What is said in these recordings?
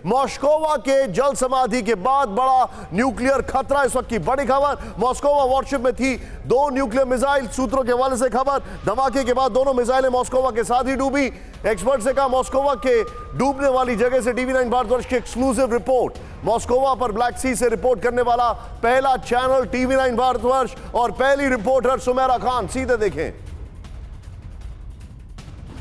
मॉस्कोवा के जल समाधि के बाद बड़ा न्यूक्लियर खतरा। इस वक्त की बड़ी खबर, मॉस्कोवा वॉरशिप में थी 2 न्यूक्लियर मिसाइल। सूत्रों के हवाले से खबर, धमाके के बाद दोनों मिसाइलें मॉस्कोवा के साथ ही डूबी। एक्सपर्ट से कहा मॉस्कोवा के डूबने वाली जगह से TV9 भारतवर्ष की एक्सक्लूसिव रिपोर्ट। मॉस्कोवा पर ब्लैक सी से रिपोर्ट करने वाला पहला चैनल TV9 भारतवर्ष और पहली रिपोर्टर सुमेरा खान। सीधे देखें।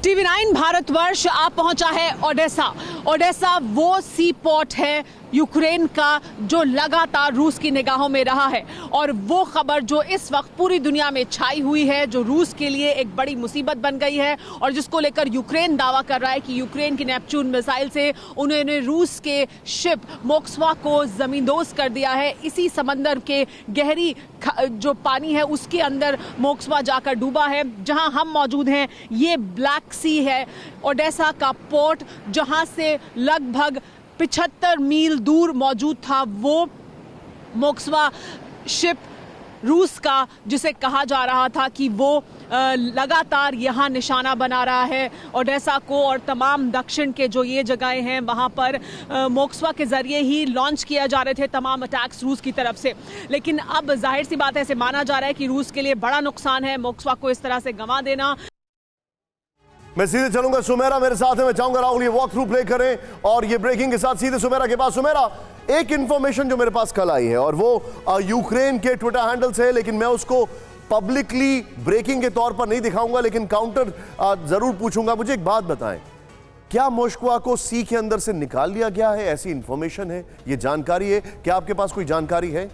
TV9 भारतवर्ष आप पहुंचा है ओडेसा। ओडेसा वो सी पोर्ट है यूक्रेन का जो लगातार रूस की निगाहों में रहा है, और वो खबर जो इस वक्त पूरी दुनिया में छाई हुई है, जो रूस के लिए एक बड़ी मुसीबत बन गई है और जिसको लेकर यूक्रेन दावा कर रहा है कि यूक्रेन की नेपच्यून मिसाइल से उन्होंने रूस के शिप मोस्कवा को जमींदोज कर दिया है। इसी समंदर के गहरी जो पानी है उसके अंदर मोस्कवा जाकर डूबा है। जहां हम मौजूद हैं ये ब्लैक सी है, ओडेसा का पोर्ट, जहां से लगभग 75 मील दूर मौजूद था वो मोस्कवा शिप रूस का, जिसे कहा जा रहा था कि वो लगातार यहाँ निशाना बना रहा है ओडेसा को और तमाम दक्षिण के जो ये जगहें हैं वहाँ पर मोस्कवा के ज़रिए ही लॉन्च किया जा रहे थे तमाम अटैक्स रूस की तरफ से। लेकिन अब जाहिर सी बात है, ऐसे माना जा रहा है कि रूस के लिए बड़ा नुकसान है मोस्कवा को इस तरह से गंवा देना। मैं सीधे चलूंगा, सुमेरा मेरे साथ है। मैं चाहूंगा राहुल ये वॉक थ्रू प्ले करें और ये ब्रेकिंग के साथ सीधे सुमेरा के पास। सुमेरा, एक इंफॉर्मेशन जो मेरे पास कल आई है और वो यूक्रेन के ट्विटर हैंडल से है, लेकिन मैं उसको पब्लिकली ब्रेकिंग के तौर पर नहीं दिखाऊंगा, लेकिन काउंटर जरूर पूछूंगा। मुझे एक बात बताएं, क्या मोस्कवा को सी के अंदर से निकाल लिया गया है? ऐसी इंफॉर्मेशन है, ये जानकारी है, क्या आपके पास कोई जानकारी है?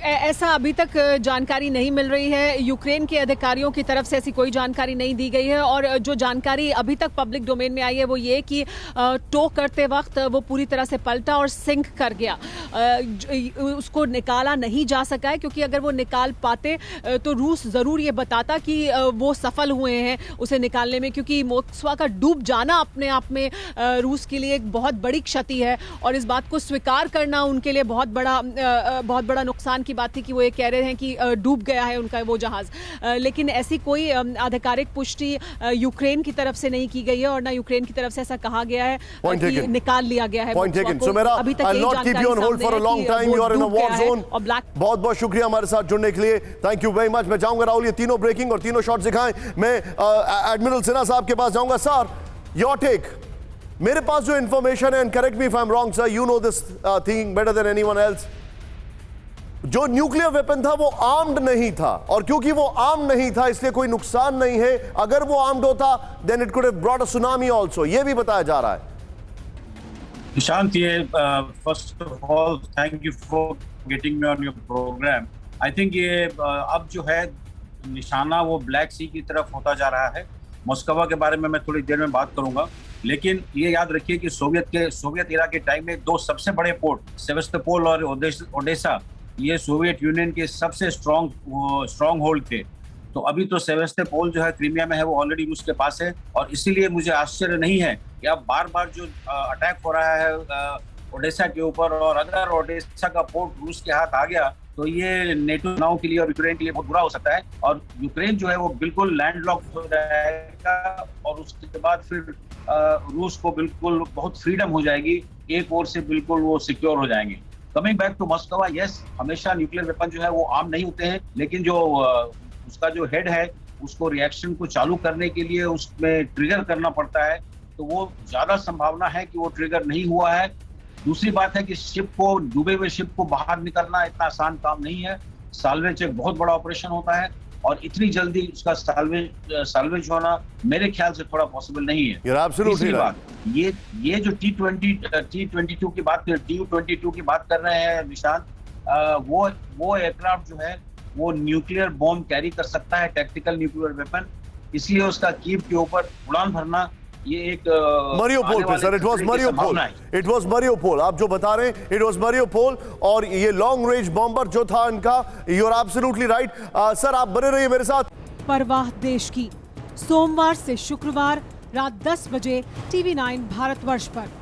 ऐसा अभी तक जानकारी नहीं मिल रही है। यूक्रेन के अधिकारियों की तरफ से ऐसी कोई जानकारी नहीं दी गई है, और जो जानकारी अभी तक पब्लिक डोमेन में आई है वो ये कि टो करते वक्त वो पूरी तरह से पलटा और सिंक कर गया। उसको निकाला नहीं जा सका है, क्योंकि अगर वो निकाल पाते तो रूस ज़रूर ये बताता कि वो सफल हुए हैं उसे निकालने में, क्योंकि मोस्कवा का डूब जाना अपने आप में रूस के लिए एक बहुत बड़ी क्षति है, और इस बात को स्वीकार करना उनके लिए बहुत बड़ा नुकसान की बात थी कि वो ये कह रहे हैं कि डूब गया है उनका वो जहाज। लेकिन ऐसी कोई आधिकारिक पुष्टि यूक्रेन की तरफ से नहीं की गई है, और ना यूक्रेन की तरफ से ऐसा कहा गया है कि निकाल लिया गया है। अभी तक बहुत बहुत शुक्रिया हमारे साथ जुड़ने के लिए, थैंक यू वेरी मच। मैं चाहूंगा राहुल ये तीनों ब्रेकिंग और तीनों शॉट दिखाएं। मैं एडमिरल सिन्हा साहब के पास जाऊंगा। Sir, your take. मेरे पास जो इंफॉर्मेशन है, and correct me if I am wrong sir, you know this thing better than anyone else, जो न्यूक्लियर वेपन था वो आर्म्ड नहीं था, और क्योंकि वो आर्म्ड नहीं था इसलिए कोई नुकसान नहीं है। अगर वो आर्म्ड होता then it could have brought a tsunami also, ये भी बताया जा रहा है। निशांत, ये first of all thank you for getting me on your programme. I think ये अब जो है निशाना वो ब्लैक सी की तरफ होता जा रहा है। मॉस्कोवा के बारे में मैं थोड़ी देर में बात करूंगा, लेकिन ये याद रखिए कि सोवियत इरा के टाइम में 2 सबसे बड़े पोर्ट सेवेस्तोपोल और ओडेसा, ये सोवियत यूनियन के सबसे स्ट्रॉन्ग होल्ड थे। तो अभी तो सेवेस्तोपोल जो है क्रीमिया में है, वो ऑलरेडी रूस के पास है, और इसीलिए मुझे आश्चर्य नहीं है कि अब बार बार जो अटैक हो रहा है ओडेसा के ऊपर, और अगर ओडेसा का पोर्ट रूस के हाथ आ गया तो ये नेटो नाव के लिए और यूक्रेन के लिए बहुत बुरा हो सकता है, और यूक्रेन जो है वो बिल्कुल लैंडलॉक हो जाएगा, और उसके बाद फिर रूस को बिल्कुल बहुत फ्रीडम हो जाएगी, एक ओर से बिल्कुल वो सिक्योर हो जाएंगे। Coming back to Moskva, yes, हमेशा न्यूक्लियर वेपन जो है वो आर्म नहीं होते हैं, लेकिन जो उसका जो हेड है उसको रिएक्शन को चालू करने के लिए उसमें ट्रिगर करना पड़ता है, तो वो ज्यादा संभावना है कि वो ट्रिगर नहीं हुआ है। दूसरी बात है कि डूबे हुए शिप को बाहर निकलना इतना आसान काम नहीं है। साल्वेज एक बहुत बड़ा ऑपरेशन होता है, और इतनी जल्दी उसका साल्वेज होना मेरे ख्याल से थोड़ा पॉसिबल नहीं है। तीसरी बात, ये जो T-22 की बात TU-22 की बात कर रहे हैं निशांत, वो एयरक्राफ्ट जो है वो न्यूक्लियर बॉम्ब कैरी कर सकता है, टैक्टिकल न्यूक्लियर वेपन, इसलिए उसका कीव के ऊपर उड़ान भरना ये एक मरियोपोल पे सर, इट वाज मरियोपोल, आप जो बता रहे हैं इट वाज मरियोपोल, और ये लॉन्ग रेंज बॉम्बर जो था इनका, you are absolutely right. Sir आप बने रहिए मेरे साथ। परवाह देश की, सोमवार से शुक्रवार रात 10 बजे TV9 भारतवर्ष पर।